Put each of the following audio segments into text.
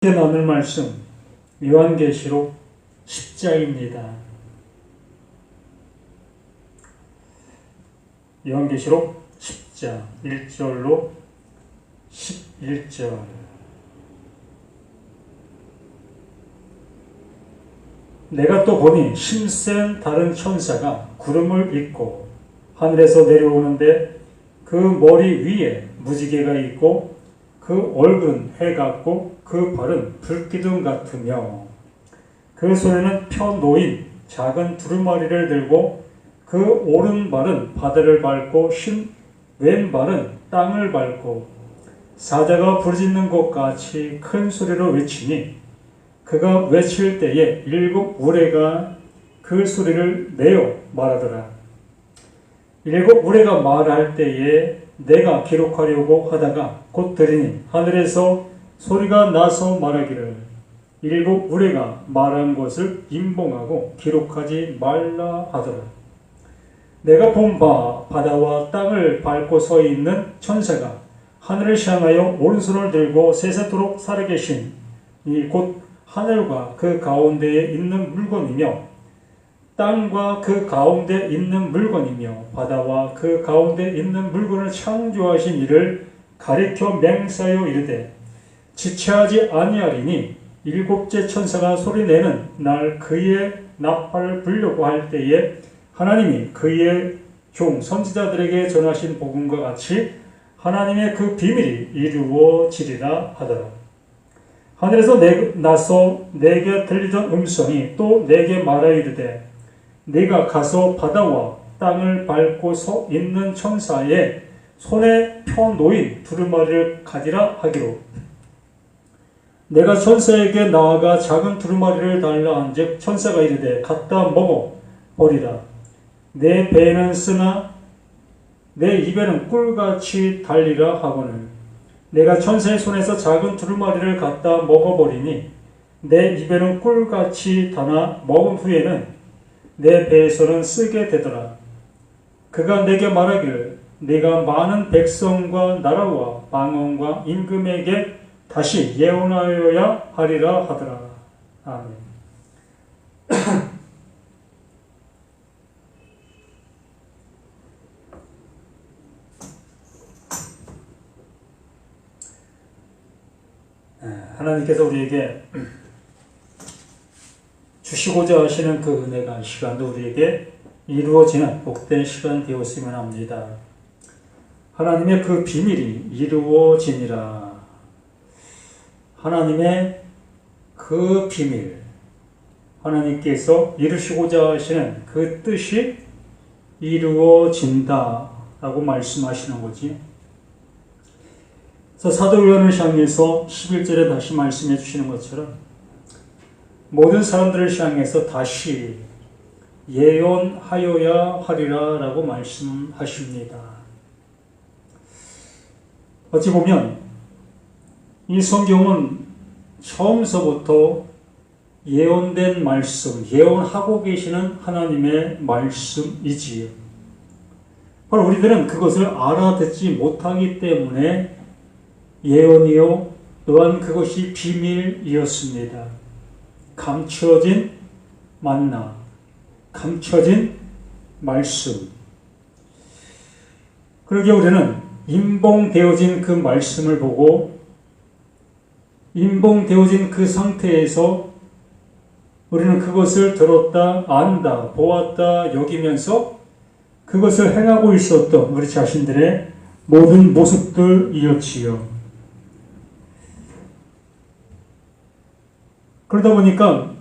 이제 나눌 말씀 요한계시록 10장입니다. 요한계시록 10장 1절로 11절. 내가 또 보니 힘센 다른 천사가 구름을 입고 하늘에서 내려오는데 그 머리 위에 무지개가 있고 그 얼굴은 해 같고 그 발은 불기둥 같으며 그 손에는 펴 놓인 작은 두루마리를 들고 그 오른발은 바다를 밟고 왼발은 땅을 밟고 사자가 부르짖는 것 같이 큰 소리로 외치니 그가 외칠 때에 7 우레가 그 소리를 내어 말하더라. 7 우레가 말할 때에 내가 기록하려고 하다가 곧 들으니 하늘에서 소리가 나서 말하기를 7 우레가 말한 것을 임봉하고 기록하지 말라 하더라. 내가 본 바 바다와 땅을 밟고 서 있는 천사가 하늘을 향하여 오른손을 들고 세세토록 살아계신 이 곧 하늘과 그 가운데에 있는 물건이며 땅과 그 가운데 있는 물건이며 바다와 그 가운데 있는 물건을 창조하신 이를 가리켜 맹세하여 이르되 지체하지 아니하리니 7째 천사가 소리내는 날 그의 나팔을 불려고 할 때에 하나님이 그의 종 선지자들에게 전하신 복음과 같이 하나님의 그 비밀이 이루어지리라 하더라. 하늘에서 나서 내게 들리던 음성이 또 내게 말하여 이르되 네가 가서 바다와 땅을 밟고 서 있는 천사의 손에 펴 놓인 두루마리를 가지라 하기로 내가 천사에게 나아가 작은 두루마리를 달라 한즉 천사가 이르되 갖다 먹어 버리라. 내 배에는 쓰나 내 입에는 꿀같이 달리라 하거늘 내가 천사의 손에서 작은 두루마리를 갖다 먹어버리니 내 입에는 꿀같이 다나 먹은 후에는 내 배에서는 쓰게 되더라. 그가 내게 말하기를 네가 많은 백성과 나라와 방언과 임금에게 다시 예언하여야 하리라 하더라. 아멘. 하나님께서 우리에게 주시고자 하시는 그 은혜가 시간도 우리에게 이루어지는 복된 시간 되었으면 합니다. 하나님의 그 비밀이 이루어지니라. 하나님의 그 비밀, 하나님께서 이루시고자 하시는 그 뜻이 이루어진다라고 말씀하시는 거지. 그래서 사도 요한을 향해서 11절에 다시 말씀해 주시는 것처럼 모든 사람들을 향해서 다시 예언하여야 하리라 라고 말씀하십니다. 어찌 보면 이 성경은 처음서부터 예언된 말씀, 예언하고 계시는 하나님의 말씀이지요. 바로 우리들은 그것을 알아듣지 못하기 때문에 예언이요 또한 그것이 비밀이었습니다. 감춰진 만나, 감춰진 말씀. 그러기에 우리는 임봉되어진 그 말씀을 보고 임봉되어진 그 상태에서 우리는 그것을 들었다, 안다, 보았다 여기면서 그것을 행하고 있었던 우리 자신들의 모든 모습들이었지요. 그러다 보니까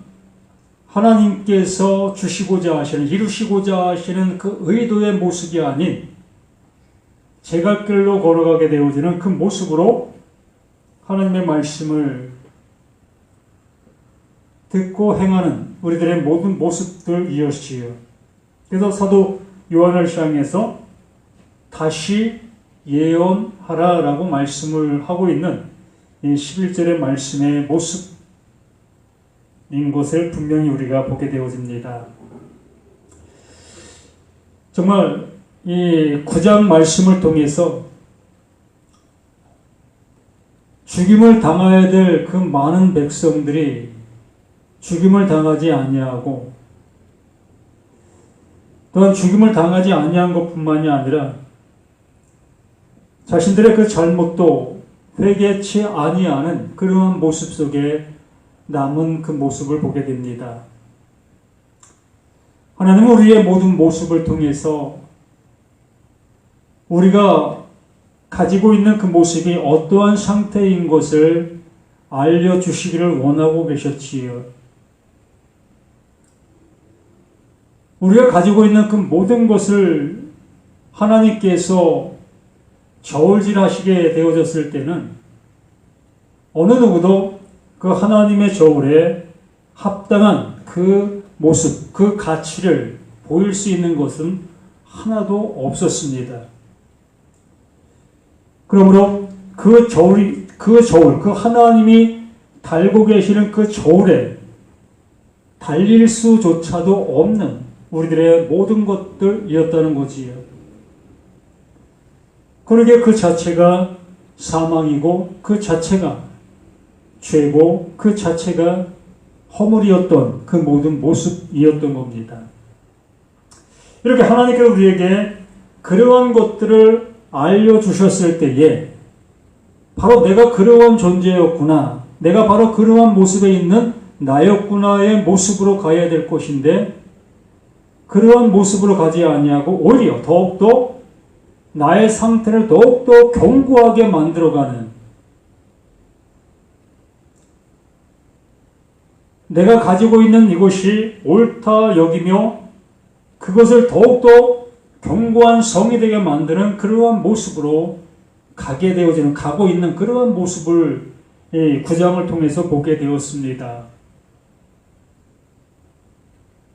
하나님께서 주시고자 하시는, 이루시고자 하시는 그 의도의 모습이 아닌 제갈길로 걸어가게 되어지는 그 모습으로 하나님의 말씀을 듣고 행하는 우리들의 모든 모습들이었지요. 그래서 사도 요한을 향해서 다시 예언하라라고 말씀을 하고 있는 이 11절의 말씀의 모습 인 것을 분명히 우리가 보게 되어집니다. 정말 이 9장 말씀을 통해서 죽임을 당해야 될 그 많은 백성들이 죽임을 당하지 아니하고, 또한 죽임을 당하지 아니한 것뿐만이 아니라 자신들의 그 잘못도 회개치 아니하는 그러한 모습 속에 남은 그 모습을 보게 됩니다. 하나님은 우리의 모든 모습을 통해서 우리가 가지고 있는 그 모습이 어떠한 상태인 것을 알려주시기를 원하고 계셨지요. 우리가 가지고 있는 그 모든 것을 하나님께서 저울질하시게 되어졌을 때는 어느 누구도 그 하나님의 저울에 합당한 그 모습, 그 가치를 보일 수 있는 것은 하나도 없었습니다. 그러므로 그 저울, 그 하나님이 달고 계시는 그 저울에 달릴 수조차도 없는 우리들의 모든 것들이었다는 거지요. 그러게 그 자체가 사망이고, 그 자체가 죄고, 그 자체가 허물이었던 그 모든 모습이었던 겁니다. 이렇게 하나님께서 우리에게 그러한 것들을 알려주셨을 때에 바로 내가 그러한 존재였구나, 내가 바로 그러한 모습에 있는 나였구나의 모습으로 가야 될 것인데, 그러한 모습으로 가지 아니하고 오히려 더욱더 나의 상태를 더욱더 견고하게 만들어가는, 내가 가지고 있는 이것이 옳다 여기며 그것을 더욱더 견고한 성이 되게 만드는 그러한 모습으로 가게 되어지는, 가고 있는 그러한 모습을 이 9장을 통해서 보게 되었습니다.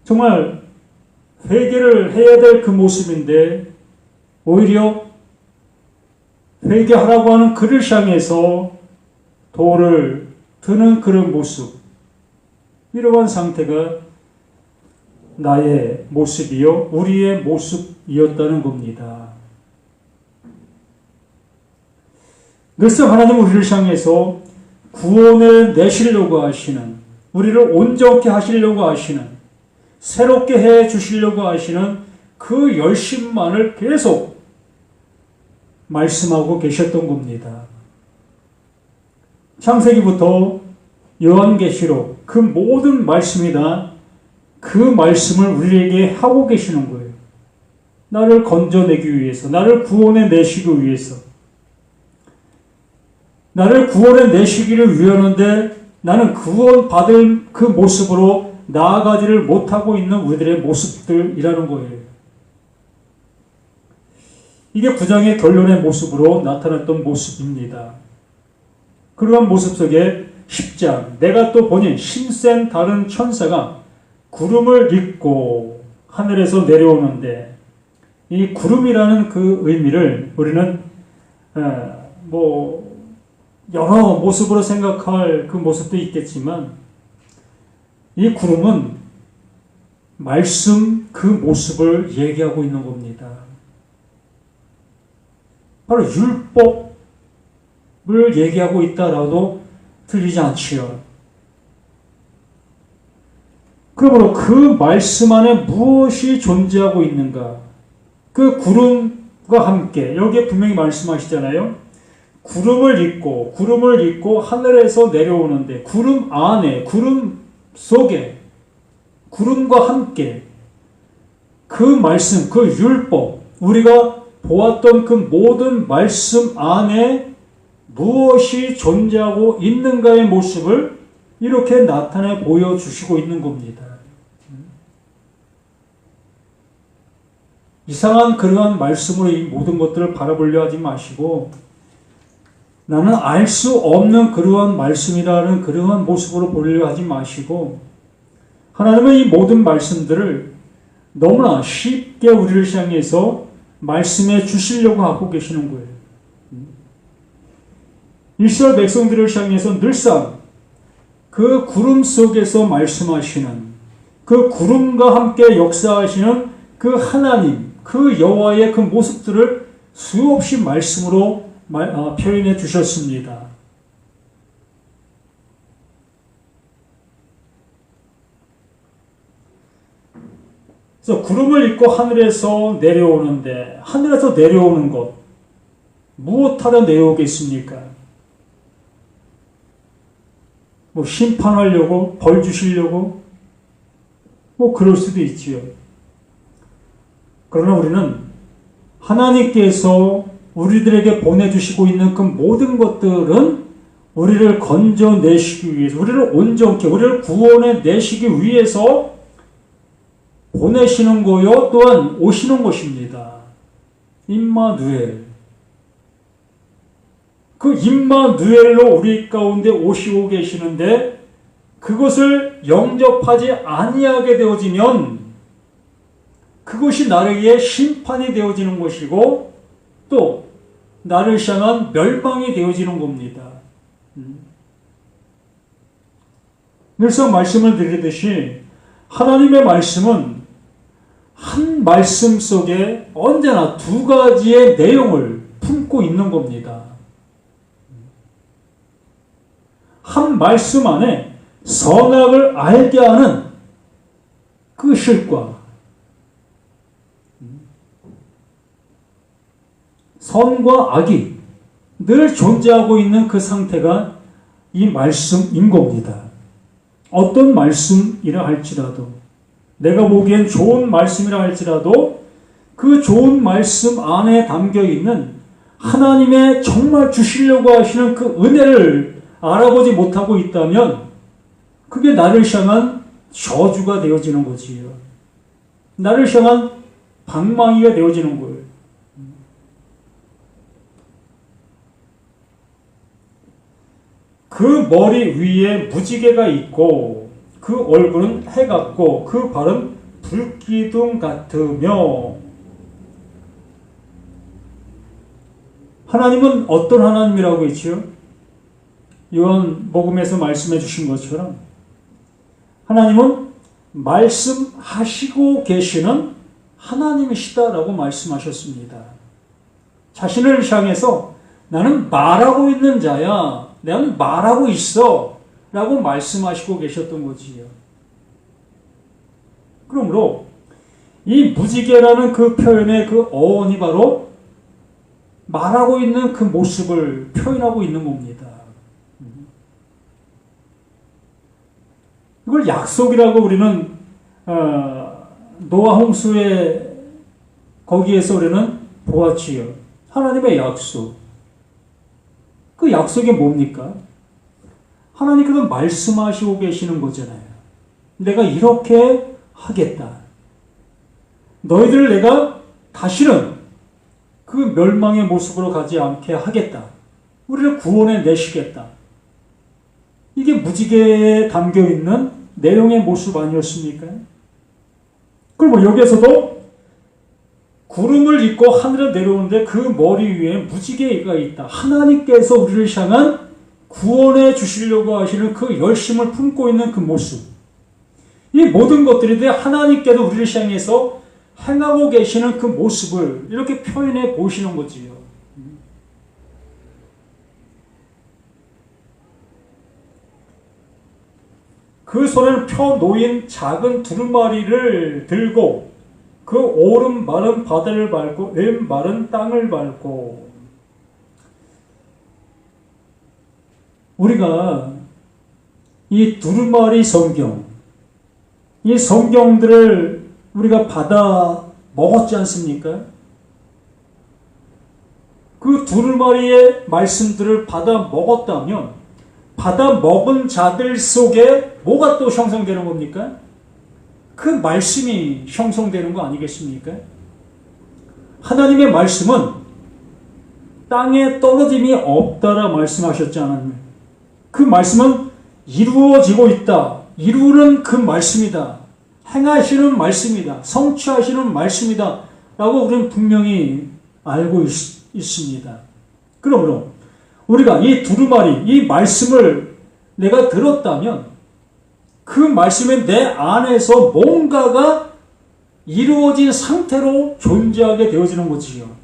정말 회개를 해야 될 그 모습인데 오히려 회개하라고 하는 그를 향해서 돌을 드는 그런 모습, 이러한 상태가 나의 모습이요, 우리의 모습이었다는 겁니다. 늘상 하나님은 우리를 향해서 구원을 내시려고 하시는, 우리를 온전케 하시려고 하시는, 새롭게 해 주시려고 하시는 그 열심만을 계속 말씀하고 계셨던 겁니다. 창세기부터 요한계시록 그 모든 말씀이 다 그 말씀을 우리에게 하고 계시는 거예요. 나를 건져내기 위해서, 나를 구원해 내시기 위해서, 나를 구원해 내시기를 위하는데 나는 구원받을 그 모습으로 나아가지를 못하고 있는 우리들의 모습들이라는 거예요. 이게 9장의 결론의 모습으로 나타났던 모습입니다. 그러한 모습 속에 10장, 내가 또 보니 힘센 다른 천사가 구름을 입고 하늘에서 내려오는데, 이 구름이라는 그 의미를 우리는 여러 모습으로 생각할 그 모습도 있겠지만, 이 구름은 말씀 그 모습을 얘기하고 있는 겁니다. 바로 율법을 얘기하고 있다라도 틀리지 않지요. 그러므로 그 말씀 안에 무엇이 존재하고 있는가? 그 구름과 함께, 여기에 분명히 말씀하시잖아요. 구름을 입고 하늘에서 내려오는데, 구름 안에, 구름 속에, 구름과 함께 그 말씀, 그 율법, 우리가 보았던 그 모든 말씀 안에 무엇이 존재하고 있는가의 모습을 이렇게 나타내 보여주시고 있는 겁니다. 이상한 그러한 말씀으로 이 모든 것들을 바라보려 하지 마시고, 나는 알 수 없는 그러한 말씀이라는 그러한 모습으로 보려 하지 마시고, 하나님은 이 모든 말씀들을 너무나 쉽게 우리를 향해서 말씀해 주시려고 하고 계시는 거예요. 이스라엘 백성들을 향해서 늘상 그 구름 속에서 말씀하시는, 그 구름과 함께 역사하시는 그 하나님, 그 여호와의 그 모습들을 수없이 말씀으로 표현해 주셨습니다. 그래서 구름을 입고 하늘에서 내려오는데 하늘에서 내려오는 것 무엇하러 내려오겠습니까? 뭐 심판하려고 벌 주시려고 뭐 그럴 수도 있지요. 그러나 우리는 하나님께서 우리들에게 보내주시고 있는 그 모든 것들은 우리를 건져내시기 위해서, 우리를 온전케, 우리를 구원해 내시기 위해서 보내시는 거요, 또한 오시는 것입니다. 임마누엘. 그 임마누엘로 우리 가운데 오시고 계시는데 그것을 영접하지 아니하게 되어지면 그것이 나에게 심판이 되어지는 것이고 또 나를 향한 멸망이 되어지는 겁니다. 늘상 말씀을 드리듯이 하나님의 말씀은 한 말씀 속에 언제나 두 가지의 내용을 품고 있는 겁니다. 한 말씀 안에 선악을 알게 하는 그 실과 선과 악이 늘 존재하고 있는 그 상태가 이 말씀인 겁니다. 어떤 말씀이라 할지라도 내가 보기엔 좋은 말씀이라 할지라도 그 좋은 말씀 안에 담겨있는 하나님의 정말 주시려고 하시는 그 은혜를 알아보지 못하고 있다면 그게 나를 향한 저주가 되어지는 거지요. 나를 향한 방망이가 되어지는 거예요. 그 머리 위에 무지개가 있고 그 얼굴은 해 같고 그 발은 불기둥 같으며 하나님은 어떤 하나님이라고 했지요? 요한복음에서 말씀해 주신 것처럼 하나님은 말씀하시고 계시는 하나님이시다라고 말씀하셨습니다. 자신을 향해서 나는 말하고 있는 자야. 나는 말하고 있어. 라고 말씀하시고 계셨던 거지요. 그러므로 이 무지개라는 그 표현의 그 어원이 바로 말하고 있는 그 모습을 표현하고 있는 겁니다. 이걸 약속이라고 우리는 노아 홍수의 거기에서 우리는 보았지요. 하나님의 약속. 그 약속이 뭡니까? 하나님께서 말씀하시고 계시는 거잖아요. 내가 이렇게 하겠다. 너희들을 내가 다시는 그 멸망의 모습으로 가지 않게 하겠다. 우리를 구원해 내시겠다. 이게 무지개에 담겨있는 내용의 모습 아니었습니까? 그럼 여기에서도 구름을 입고 하늘에 내려오는데 그 머리 위에 무지개가 있다. 하나님께서 우리를 향한 구원해 주시려고 하시는 그 열심을 품고 있는 그 모습. 이 모든 것들이 하나님께서 우리를 향해서 행하고 계시는 그 모습을 이렇게 표현해 보시는 거지요. 그 손에는 펴 놓인 작은 두루마리를 들고 그 오른발은 바다를 밟고 왼발은 땅을 밟고 우리가 이 두루마리 성경 이 성경들을 우리가 받아 먹었지 않습니까? 그 두루마리의 말씀들을 받아 먹었다면 받아 먹은 자들 속에 뭐가 또 형성되는 겁니까? 그 말씀이 형성되는 거 아니겠습니까? 하나님의 말씀은 땅에 떨어짐이 없다라 말씀하셨지 않았나요? 그 말씀은 이루어지고 있다. 이루는 그 말씀이다. 행하시는 말씀이다. 성취하시는 말씀이다. 라고 우리는 분명히 알고 있습니다. 그러므로 우리가 이 두루마리, 이 말씀을 내가 들었다면 그 말씀에 내 안에서 뭔가가 이루어진 상태로 존재하게 되어지는 거지요.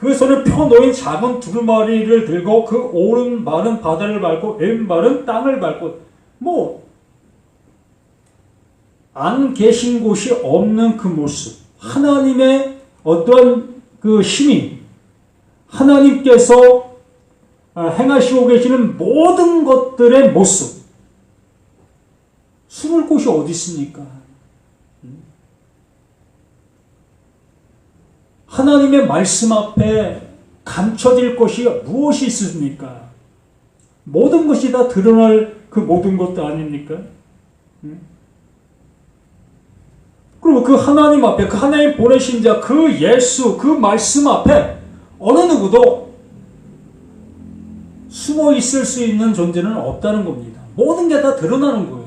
그 손에 펴놓인 작은 두루마리를 들고 그 오른발은 바다를 밟고 왼발은 땅을 밟고 안 계신 곳이 없는 그 모습, 하나님의 어떠한 그 힘이 하나님께서 행하시고 계시는 모든 것들의 모습, 숨을 곳이 어디 있습니까? 하나님의 말씀 앞에 감춰질 것이 무엇이 있습니까? 모든 것이 다 드러날 그 모든 것도 아닙니까? 그리고 그 하나님 앞에, 그 하나님 보내신 자, 그 예수, 그 말씀 앞에 어느 누구도 숨어 있을 수 있는 존재는 없다는 겁니다. 모든 게 다 드러나는 거예요.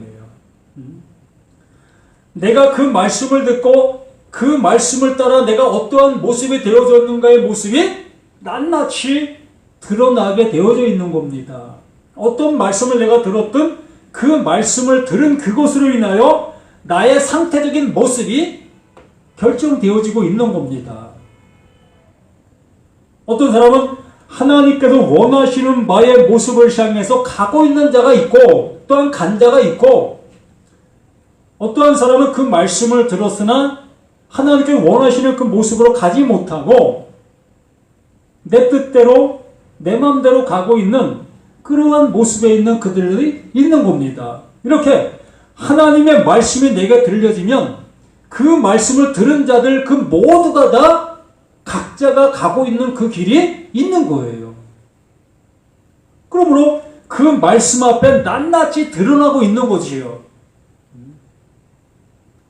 내가 그 말씀을 듣고 그 말씀을 따라 내가 어떠한 모습이 되어졌는가의 모습이 낱낱이 드러나게 되어져 있는 겁니다. 어떤 말씀을 내가 들었든 그 말씀을 들은 그것으로 인하여 나의 상태적인 모습이 결정되어지고 있는 겁니다. 어떤 사람은 하나님께서 원하시는 바의 모습을 향해서 가고 있는 자가 있고 또한 간 자가 있고, 어떠한 사람은 그 말씀을 들었으나 하나님께서 원하시는 그 모습으로 가지 못하고 내 뜻대로 내 마음대로 가고 있는 그러한 모습에 있는 그들이 있는 겁니다. 이렇게 하나님의 말씀이 내게 들려지면 그 말씀을 들은 자들 그 모두가 다 각자가 가고 있는 그 길이 있는 거예요. 그러므로 그 말씀 앞에 낱낱이 드러나고 있는 거지요.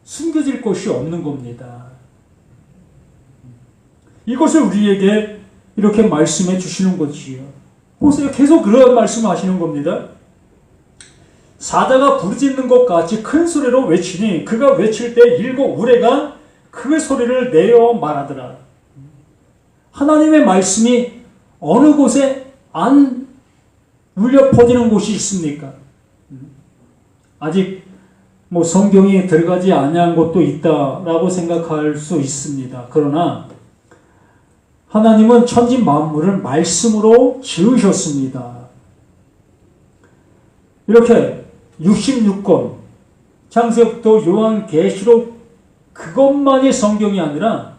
숨겨질 것이 없는 겁니다. 이것을 우리에게 이렇게 말씀해 주시는 거지요. 보세요. 계속 그런 말씀을 하시는 겁니다. 사자가 부르짖는 것 같이 큰 소리로 외치니 그가 외칠 때 일곱 우레가 그 소리를 내어 말하더라. 하나님의 말씀이 어느 곳에 안 울려 퍼지는 곳이 있습니까? 아직 성경이 들어가지 아니한 곳도 있다라고 생각할 수 있습니다. 그러나 하나님은 천지 만물을 말씀으로 지으셨습니다. 이렇게 66권 창세기부터 요한계시록 그것만이 성경이 아니라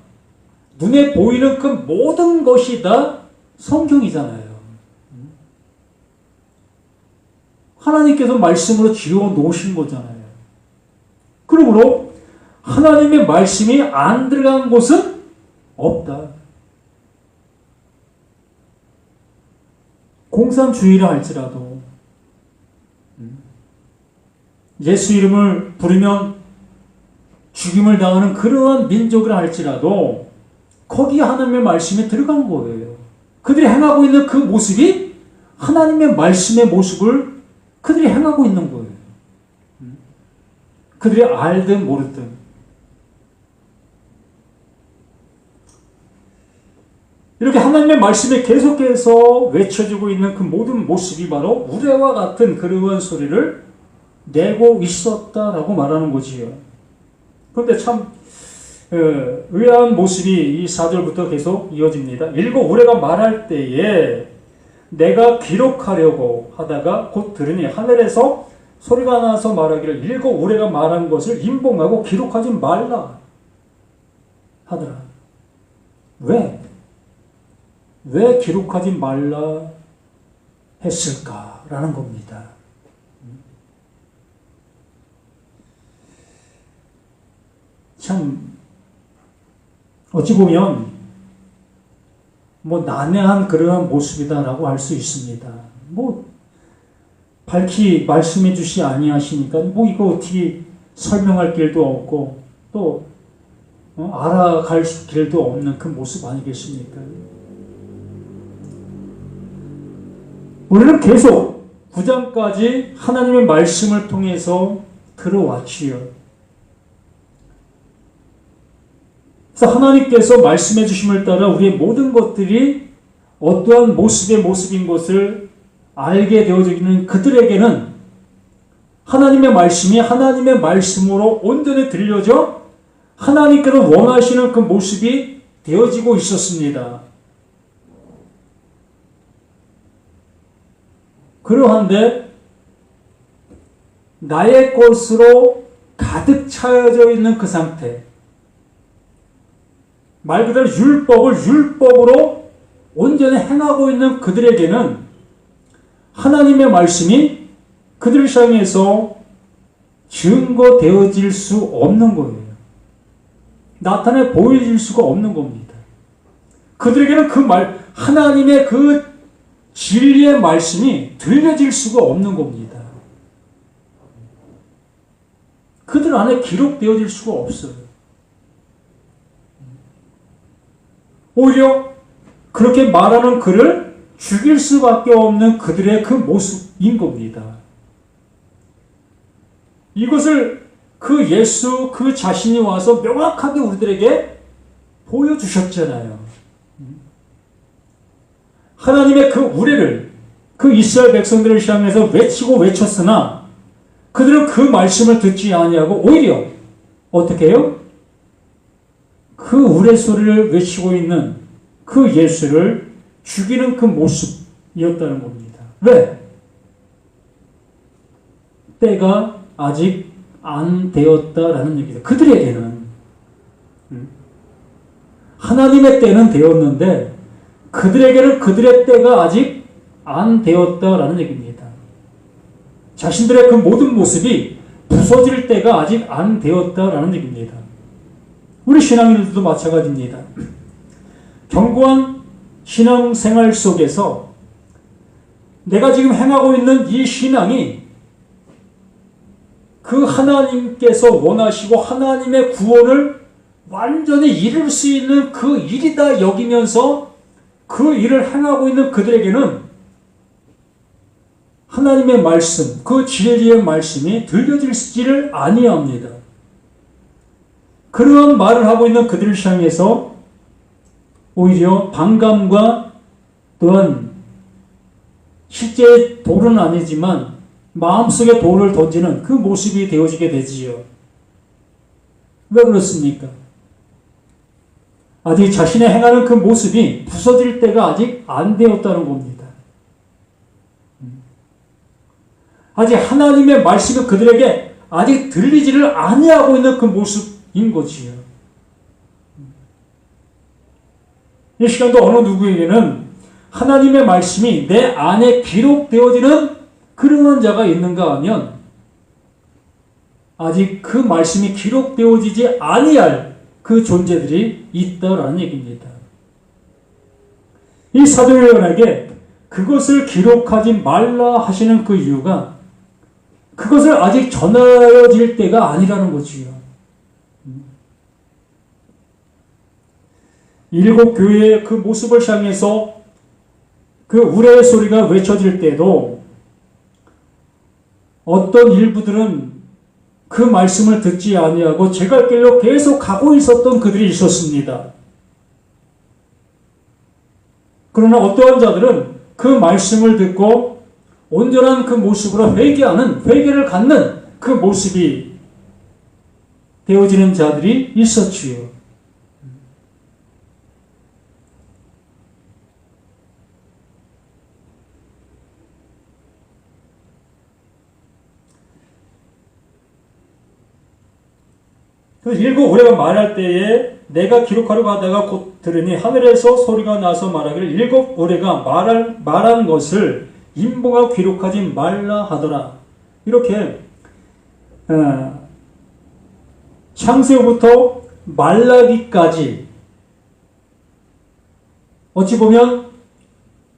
눈에 보이는 그 모든 것이 다 성경이잖아요. 하나님께서 말씀으로 지어 놓으신 거잖아요. 그러므로 하나님의 말씀이 안 들어간 곳은 없다. 공산주의라 할지라도 예수 이름을 부르면 죽임을 당하는 그러한 민족이라 할지라도 거기에 하나님의 말씀이 들어간 거예요. 그들이 행하고 있는 그 모습이 하나님의 말씀의 모습을 그들이 행하고 있는 거예요. 그들이 알든 모르든. 이렇게 하나님의 말씀이 계속해서 외쳐지고 있는 그 모든 모습이 바로 우레와 같은 그러한 소리를 내고 있었다라고 말하는 거지요. 그런데 참 의아한 모습이 이 4절부터 계속 이어집니다. 일곱 우레가 말할 때에 내가 기록하려고 하다가 곧 들으니 하늘에서 소리가 나서 말하기를 일곱 우레가 말한 것을 인봉하고 기록하지 말라 하더라. 왜? 왜 기록하지 말라 했을까라는 겁니다. 참 어찌 보면 난해한 그러한 모습이다라고 할 수 있습니다. 밝히 말씀해 주시 아니하시니까 이거 어떻게 설명할 길도 없고 또 알아갈 길도 없는 그 모습 아니겠습니까? 우리는 계속 9장까지 하나님의 말씀을 통해서 들어왔지요. 그래서 하나님께서 말씀해 주심을 따라 우리의 모든 것들이 어떠한 모습의 모습인 것을 알게 되어지는 그들에게는 하나님의 말씀이 하나님의 말씀으로 온전히 들려져 하나님께서 원하시는 그 모습이 되어지고 있었습니다. 그러한데 나의 것으로 가득 차여져 있는 그 상태, 말 그대로 율법을 율법으로 온전히 행하고 있는 그들에게는 하나님의 말씀이 그들을 향해서 증거되어질 수 없는 거예요. 나타내 보여질 수가 없는 겁니다. 그들에게는 하나님의 그 진리의 말씀이 들려질 수가 없는 겁니다. 그들 안에 기록되어질 수가 없어요. 오히려 그렇게 말하는 그를 죽일 수밖에 없는 그들의 그 모습인 겁니다. 이것을 그 예수 그 자신이 와서 명확하게 우리들에게 보여주셨잖아요. 하나님의 그 우레를 그 이스라엘 백성들을 향해서 외치고 외쳤으나 그들은 그 말씀을 듣지 아니하고 오히려 어떻게 해요? 그 우레소리를 외치고 있는 그 예수를 죽이는 그 모습이었다는 겁니다. 왜? 때가 아직 안 되었다라는 얘기죠. 그들에게는 하나님의 때는 되었는데 그들에게는 그들의 때가 아직 안 되었다라는 얘기입니다. 자신들의 그 모든 모습이 부서질 때가 아직 안 되었다라는 얘기입니다. 우리 신앙인들도 마찬가지입니다. 견고한 신앙생활 속에서 내가 지금 행하고 있는 이 신앙이 그 하나님께서 원하시고 하나님의 구원을 완전히 이룰 수 있는 그 일이다 여기면서 그 일을 행하고 있는 그들에게는 하나님의 말씀, 그 진리의 말씀이 들려지지를 아니합니다. 그러한 말을 하고 있는 그들을 향해서 오히려 반감과 또한 실제 돌은 아니지만 마음속에 돌을 던지는 그 모습이 되어지게 되지요. 왜 그렇습니까? 아직 자신의 행하는 그 모습이 부서질 때가 아직 안 되었다는 겁니다. 아직 하나님의 말씀이 그들에게 아직 들리지를 아니하고 있는 그 모습인 거지요. 이 시간도 어느 누구에게는 하나님의 말씀이 내 안에 기록되어지는 그런 자가 있는가 하면 아직 그 말씀이 기록되어지지 아니할 그 존재들이 있다라는 얘기입니다. 이 사도 요한에게 그것을 기록하지 말라 하시는 그 이유가 그것을 아직 전하여질 때가 아니라는 거지요. 일곱 교회의 그 모습을 향해서 그 우레의 소리가 외쳐질 때도 어떤 일부들은 그 말씀을 듣지 아니하고 제 갈 길로 계속 가고 있었던 그들이 있었습니다. 그러나 어떠한 자들은 그 말씀을 듣고 온전한 그 모습으로 회개를 갖는 그 모습이 되어지는 자들이 있었지요. 일곱 우레가 말할 때에 내가 기록하려고 하다가 곧 들으니 하늘에서 소리가 나서 말하기를 일곱 우레가 말한 것을 인봉하고 기록하지 말라 하더라. 이렇게 창세부터 말라기까지 어찌 보면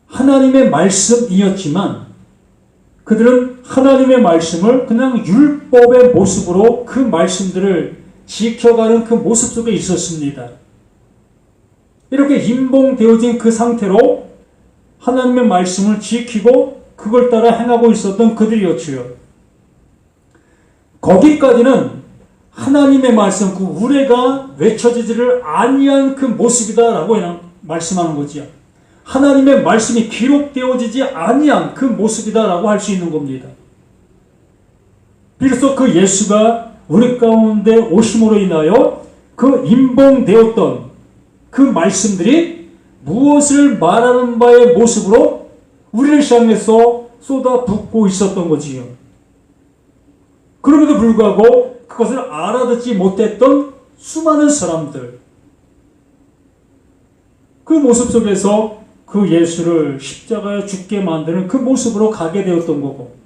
하나님의 말씀이었지만 그들은 하나님의 말씀을 그냥 율법의 모습으로 그 말씀들을 지켜가는 그 모습 속에 있었습니다. 이렇게 인봉되어진 그 상태로 하나님의 말씀을 지키고 그걸 따라 행하고 있었던 그들이었지요. 거기까지는 하나님의 말씀, 그 우레가 외쳐지지를 아니한 그 모습이다라고 말씀하는 거지요. 하나님의 말씀이 기록되어지지 아니한 그 모습이다라고 할 수 있는 겁니다. 비로소 그 예수가 우리 가운데 오심으로 인하여 그 인봉되었던 그 말씀들이 무엇을 말하는 바의 모습으로 우리를 향해서 쏟아붓고 있었던 거지요. 그럼에도 불구하고 그것을 알아듣지 못했던 수많은 사람들, 그 모습 속에서 그 예수를 십자가에 죽게 만드는 그 모습으로 가게 되었던 거고,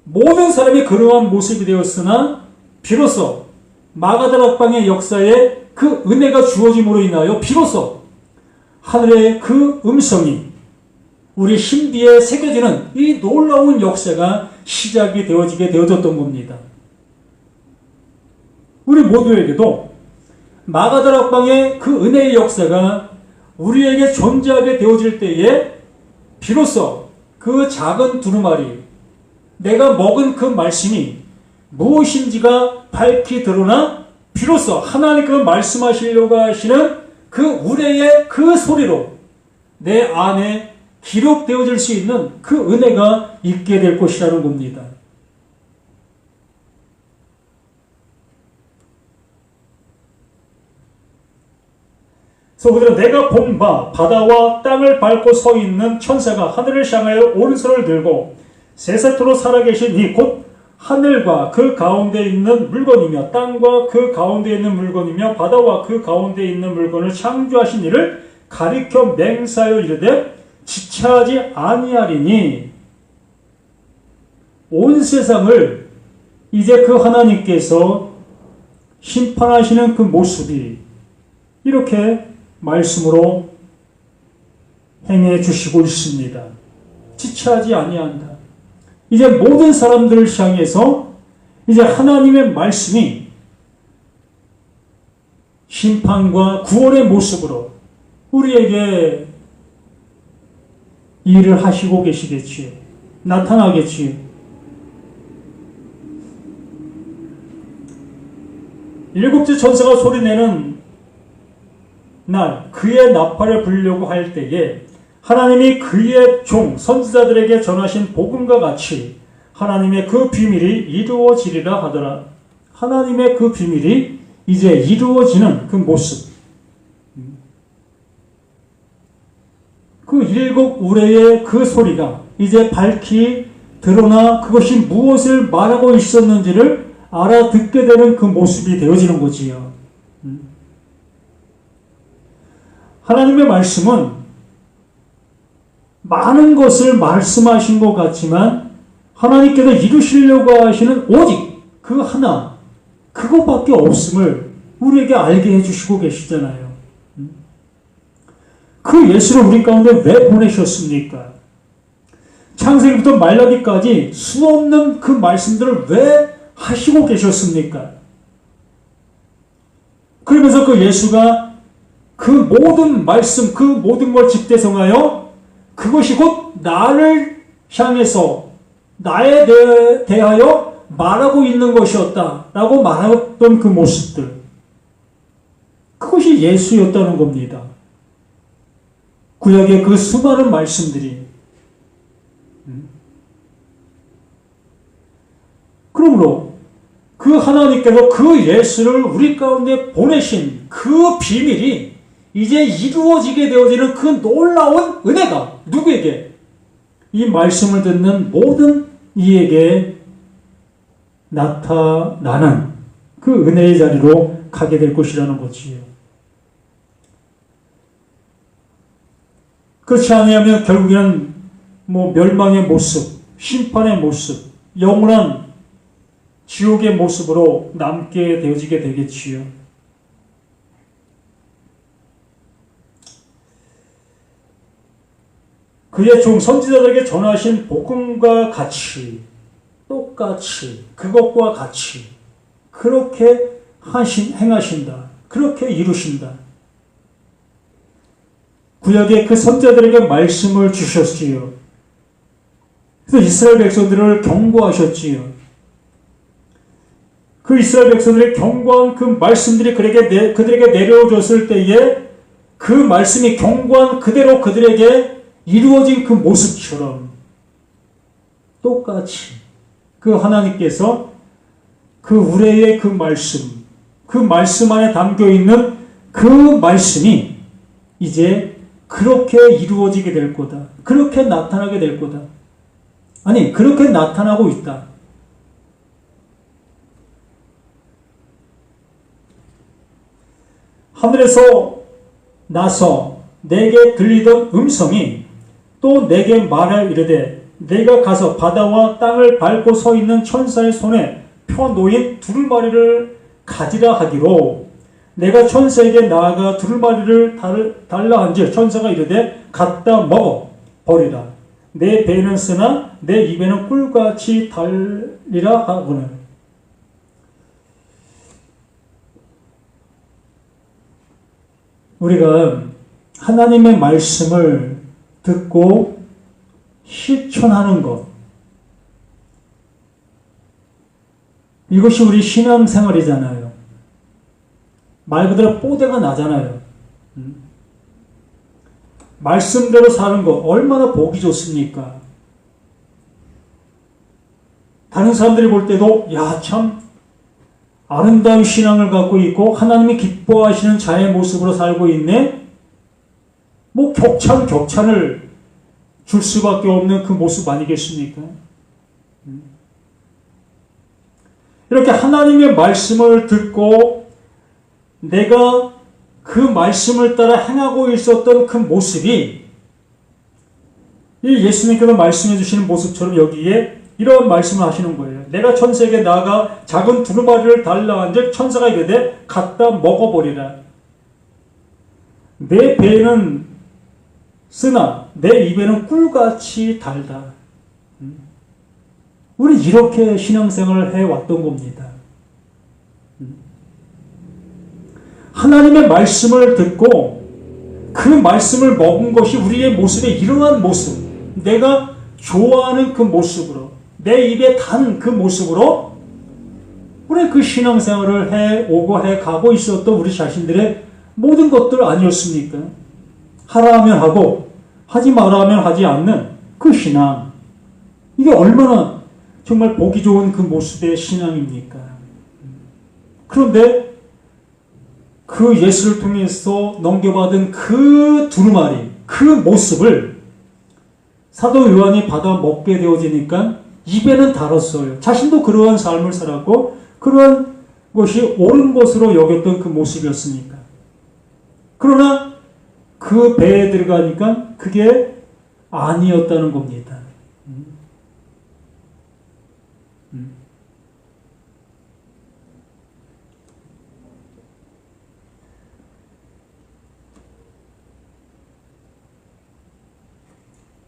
모든 사람이 그러한 모습이 되었으나 비로소 마가다락방의 역사에 그 은혜가 주어짐으로 인하여 비로소 하늘의 그 음성이 우리 신비에 새겨지는 이 놀라운 역사가 시작이 되어지게 되어졌던 겁니다. 우리 모두에게도 마가다락방의 그 은혜의 역사가 우리에게 존재하게 되어질 때에 비로소 그 작은 두루마리, 내가 먹은 그 말씀이 무엇인지가 밝히 드러나 비로소 하나님께서 말씀하시려고 하시는 그 우레의 그 소리로 내 안에 기록되어질 수 있는 그 은혜가 있게 될 것이라는 겁니다. 그래서 우리는 내가 본 바 바다와 땅을 밟고 서 있는 천사가 하늘을 향하여 오른손을 들고 세세토록 살아계신 이 곧 하늘과 그 가운데 있는 물건이며 땅과 그 가운데 있는 물건이며 바다와 그 가운데 있는 물건을 창조하신 이를 가리켜 맹세하여 이르되 지체하지 아니하리니, 온 세상을 이제 그 하나님께서 심판하시는 그 모습이 이렇게 말씀으로 행해 주시고 있습니다. 지체하지 아니한다. 이제 모든 사람들을 향해서 이제 하나님의 말씀이 심판과 구원의 모습으로 우리에게 일을 하시고 계시겠지요. 나타나겠지요. 일곱째 천사가 소리내는 날 그의 나팔을 불려고 할 때에 하나님이 그의 종 선지자들에게 전하신 복음과 같이 하나님의 그 비밀이 이루어지리라 하더라. 하나님의 그 비밀이 이제 이루어지는 그 모습, 그 일곱 우레의 그 소리가 이제 밝히 드러나 그것이 무엇을 말하고 있었는지를 알아듣게 되는 그 모습이 되어지는 거지요. 하나님의 말씀은 많은 것을 말씀하신 것 같지만 하나님께서 이루시려고 하시는 오직 그 하나, 그것밖에 없음을 우리에게 알게 해주시고 계시잖아요. 그 예수를 우리 가운데 왜 보내셨습니까? 창세기부터 말라기까지 수없는 그 말씀들을 왜 하시고 계셨습니까? 그러면서 그 예수가 그 모든 말씀, 그 모든 걸 집대성하여 그것이 곧 나를 향해서 나에 대하여 말하고 있는 것이었다라고 말했던 그 모습들, 그것이 예수였다는 겁니다. 구약의 그 수많은 말씀들이. 그러므로 그 하나님께서 그 예수를 우리 가운데 보내신 그 비밀이 이제 이루어지게 되어지는 그 놀라운 은혜가 누구에게? 이 말씀을 듣는 모든 이에게 나타나는 그 은혜의 자리로 가게 될 것이라는 거지요. 그렇지 않으면 결국에는 멸망의 모습, 심판의 모습, 영원한 지옥의 모습으로 남게 되어지게 되겠지요. 그의 종 선지자들에게 전하신 복음과 같이, 똑같이, 그것과 같이 그렇게 행하신다. 그렇게 이루신다. 구약의 그 선지자들에게 말씀을 주셨지요. 그래서 이스라엘 백성들을 경고하셨지요. 그 이스라엘 백성들의 경고한 그 말씀들이 그들에게 내려줬을 때에 그 말씀이 경고한 그대로 그들에게 이루어진 그 모습처럼 똑같이 그 하나님께서 그 우레의 그 말씀 안에 담겨있는 그 말씀이 이제 그렇게 이루어지게 될 거다. 그렇게 나타나게 될 거다. 아니, 그렇게 나타나고 있다. 하늘에서 나서 내게 들리던 음성이 또 내게 말하여 이르되 내가 가서 바다와 땅을 밟고 서 있는 천사의 손에 펴놓인 두루마리를 가지라 하기로 내가 천사에게 나아가 두루마리를 달라 한즉 천사가 이르되 갖다 먹어 버리라. 내 배는 쓰나 내 입에는 꿀같이 달리라 하거늘. 우리가 하나님의 말씀을 듣고 실천하는 것, 이것이 우리 신앙생활이잖아요. 말 그대로 뽀대가 나잖아요. 말씀대로 사는 것 얼마나 보기 좋습니까? 다른 사람들이 볼 때도 야, 참 아름다운 신앙을 갖고 있고 하나님이 기뻐하시는 자의 모습으로 살고 있네. 뭐 격찬을 줄 수밖에 없는 그 모습 아니겠습니까? 이렇게 하나님의 말씀을 듣고 내가 그 말씀을 따라 행하고 있었던 그 모습이 이 예수님께서 말씀해 주시는 모습처럼 여기에 이런 말씀을 하시는 거예요. 내가 천사에게 나아가 작은 두루마리를 달라 한즉 천사가 이르되 갖다 먹어버리라. 내 배에는 쓰나 내 입에는 꿀같이 달다. 우리 이렇게 신앙생활을 해왔던 겁니다. 하나님의 말씀을 듣고 그 말씀을 먹은 것이 우리의 모습에 이러한 모습, 내가 좋아하는 그 모습으로, 내 입에 단 그 모습으로 우리 그 신앙생활을 해오고 해가고 있었던 우리 자신들의 모든 것들 아니었습니까? 하라 하면 하고 하지 마라 하면 하지 않는 그 신앙, 이게 얼마나 정말 보기 좋은 그 모습의 신앙입니까? 그런데 그 예수를 통해서 넘겨받은 그 두루마리, 그 모습을 사도 요한이 받아 먹게 되어지니까 입에는 달았어요. 자신도 그러한 삶을 살았고 그러한 것이 옳은 것으로 여겼던 그 모습이었으니까. 그러나 그 배에 들어가니까 그게 아니었다는 겁니다.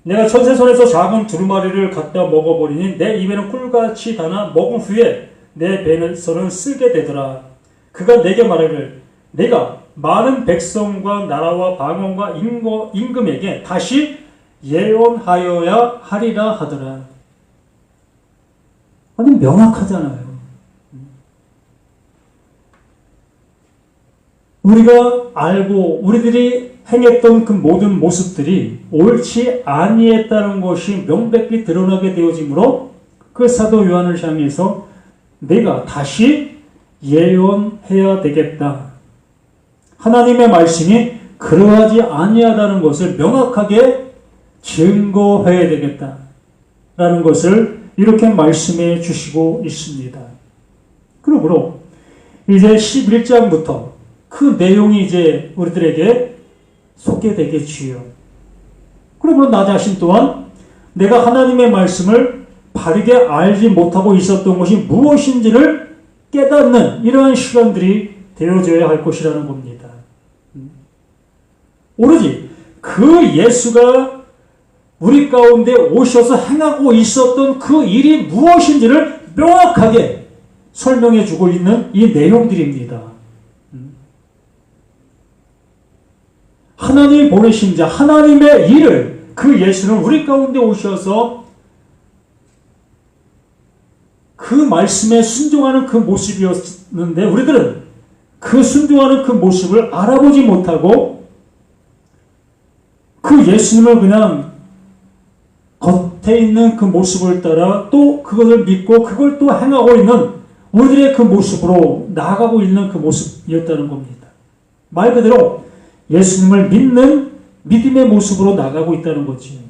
내가 천사 손에서 작은 두루마리를 갖다 먹어버리니 내 입에는 꿀같이 다나 먹은 후에 내 배에서는 쓰게 되더라. 그가 내게 말하기를 내가 많은 백성과 나라와 방언과 임금에게 다시 예언하여야 하리라 하더라. 아니 명확하잖아요. 우리가 알고 우리들이 행했던 그 모든 모습들이 옳지 아니했다는 것이 명백히 드러나게 되어지므로 그 사도 요한을 향해서 내가 다시 예언해야 되겠다. 하나님의 말씀이 그러하지 아니하다는 것을 명확하게 증거해야 되겠다. 라는 것을 이렇게 말씀해 주시고 있습니다. 그러므로 이제 11장부터 그 내용이 이제 우리들에게 소개되겠지요. 그러므로 나 자신 또한 내가 하나님의 말씀을 바르게 알지 못하고 있었던 것이 무엇인지를 깨닫는 이러한 시간들이 되어져야 할 것이라는 겁니다. 오로지 그 예수가 우리 가운데 오셔서 행하고 있었던 그 일이 무엇인지를 명확하게 설명해 주고 있는 이 내용들입니다. 하나님이 보내신 자, 하나님의 일을 그 예수는 우리 가운데 오셔서 그 말씀에 순종하는 그 모습이었는데 우리들은 그 순종하는 그 모습을 알아보지 못하고 그 예수님을 그냥 겉에 있는 그 모습을 따라 또 그것을 믿고 그걸 또 행하고 있는 우리들의 그 모습으로 나아가고 있는 그 모습이었다는 겁니다. 말 그대로 예수님을 믿는 믿음의 모습으로 나가고 있다는 거지.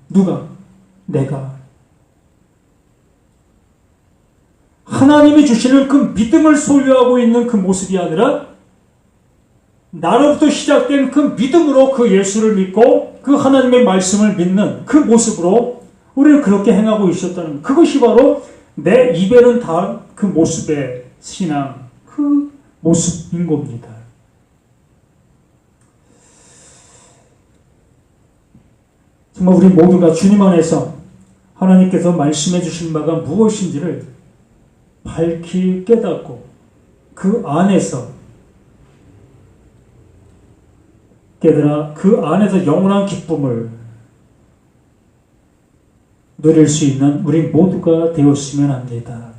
누가? 내가. 하나님이 주시는 그 믿음을 소유하고 있는 그 모습이 아니라 나로부터 시작된 그 믿음으로 그 예수를 믿고 그 하나님의 말씀을 믿는 그 모습으로 우리는 그렇게 행하고 있었다는 것. 그것이 바로 내 입에는 다 그 모습의 신앙, 그 모습인 겁니다. 정말 우리 모두가 주님 안에서 하나님께서 말씀해 주신 바가 무엇인지를 밝히 깨닫고 그 안에서 깨달아 그 안에서 영원한 기쁨을 누릴 수 있는 우리 모두가 되었으면 합니다.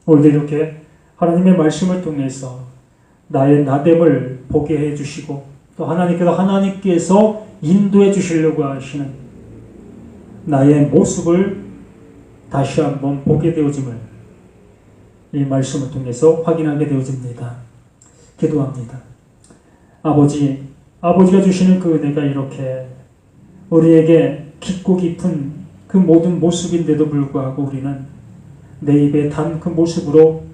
오늘도 이렇게 하나님의 말씀을 통해서 나의 나됨을 보게 해주시고 또 하나님께서 인도해 주시려고 하시는 나의 모습을 다시 한번 보게 되어짐을 이 말씀을 통해서 확인하게 되어집니다. 기도합니다. 아버지가 주시는 그 은혜가 이렇게 우리에게 깊고 깊은 그 모든 모습인데도 불구하고 우리는 내 입에 단 그 모습으로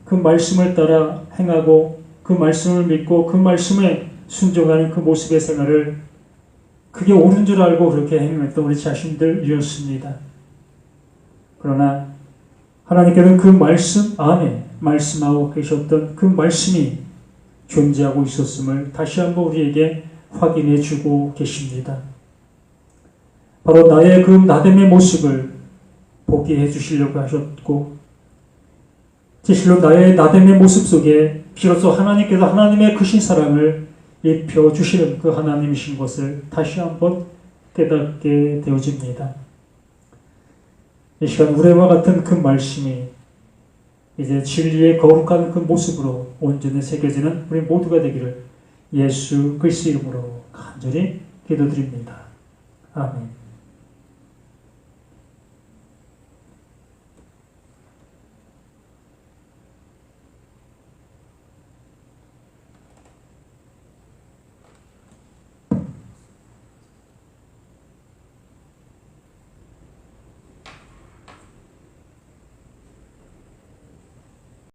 그 말씀을 따라 행하고 그 말씀을 믿고 그 말씀에 순종하는 그 모습의 생활을 그게 옳은 줄 알고 그렇게 행했던 우리 자신들이었습니다. 그러나 하나님께서는 그 말씀 안에 말씀하고 계셨던 그 말씀이 존재하고 있었음을 다시 한번 우리에게 확인해 주고 계십니다. 바로 나의 그 나됨의 모습을 보게 해주시려고 하셨고 진실로 나의 나됨의 모습 속에 비로소 하나님께서 하나님의 크신 사랑을 입혀주시는 그 하나님이신 것을 다시 한번 깨닫게 되어집니다. 이 시간 우레와 같은 그 말씀이 이제 진리의 거룩한 그 모습으로 온전히 새겨지는 우리 모두가 되기를 예수 그리스도 이름으로 간절히 기도드립니다. 아멘.